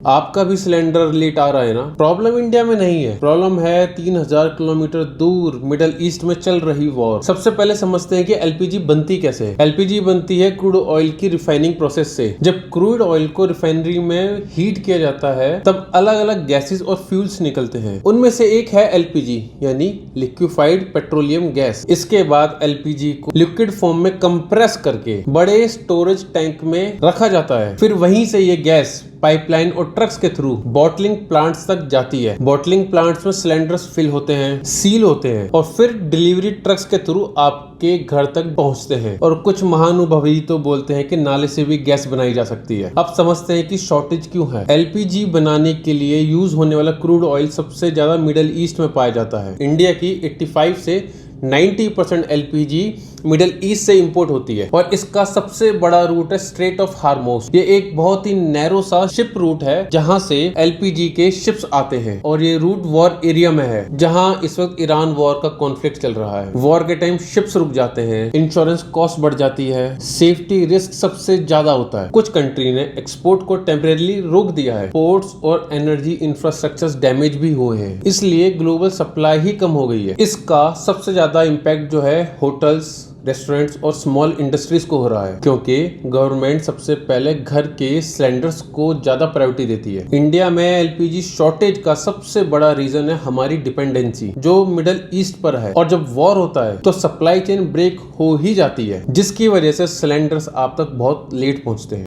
आपका भी cylinder late आ रहा है ना। प्रॉब्लम इंडिया में नहीं है, प्रॉब्लम है 3000 किलोमीटर दूर मिडल ईस्ट में चल रही वॉर। सबसे पहले समझते हैं कि एलपीजी बनती कैसे है। एलपीजी बनती है क्रूड ऑयल की रिफाइनिंग प्रोसेस से। जब क्रूड ऑयल को रिफाइनरी में हीट किया जाता है तब अलग अलग गैसेस और फ्यूल्स निकलते हैं। उनमें से एक है एलपीजी यानी लिक्विफाइड पेट्रोलियम गैस। इसके बाद एलपीजी को लिक्विड फॉर्म में कंप्रेस करके बड़े स्टोरेज टैंक में रखा जाता है। फिर वहीं से ये गैस पाइपलाइन और ट्रक्स के थ्रू बॉटलिंग प्लांट्स तक जाती है। बॉटलिंग प्लांट्स में सिलेंडर्स फिल होते हैं, सील होते हैं और फिर डिलीवरी ट्रक्स के थ्रू आपके घर तक पहुंचते हैं। और कुछ महानुभवी तो बोलते हैं कि नाले से भी गैस बनाई जा सकती है। अब समझते हैं कि शॉर्टेज क्यों है। एलपीजी बनाने के लिए यूज होने वाला क्रूड ऑयल सबसे ज्यादा मिडिल ईस्ट में पाया जाता है। इंडिया की 85 से 90% एलपीजी मिडिल ईस्ट से इंपोर्ट होती है और इसका सबसे बड़ा रूट है स्ट्रेट ऑफ हार्मोस। ये एक बहुत ही नैरो सा शिप रूट है जहां से एलपीजी के शिप्स आते हैं और ये रूट वॉर एरिया में है जहां इस वक्त ईरान वॉर का कॉन्फ्लिक्ट चल रहा है। वॉर के टाइम शिप्स रुक जाते हैं, इंश्योरेंस कॉस्ट बढ़ जाती है, सेफ्टी रिस्क सबसे ज्यादा होता है। कुछ कंट्री ने एक्सपोर्ट को टेम्परेरी रोक दिया है, पोर्ट्स और एनर्जी इंफ्रास्ट्रक्चर डैमेज भी हुए हैं, इसलिए ग्लोबल सप्लाई ही कम हो गई है। इसका सबसे ज्यादा इम्पैक्ट जो है होटल्स, रेस्टोरेंट्स और स्मॉल इंडस्ट्रीज को हो रहा है क्योंकि गवर्नमेंट सबसे पहले घर के सिलेंडर्स को ज्यादा प्रायोरिटी देती है। इंडिया में एलपीजी शॉर्टेज का सबसे बड़ा रीजन है हमारी डिपेंडेंसी जो मिडिल ईस्ट पर है। और जब वॉर होता है तो सप्लाई चेन ब्रेक हो ही जाती है जिसकी वजह से सिलेंडर्स आप तक बहुत लेट पहुंचते हैं।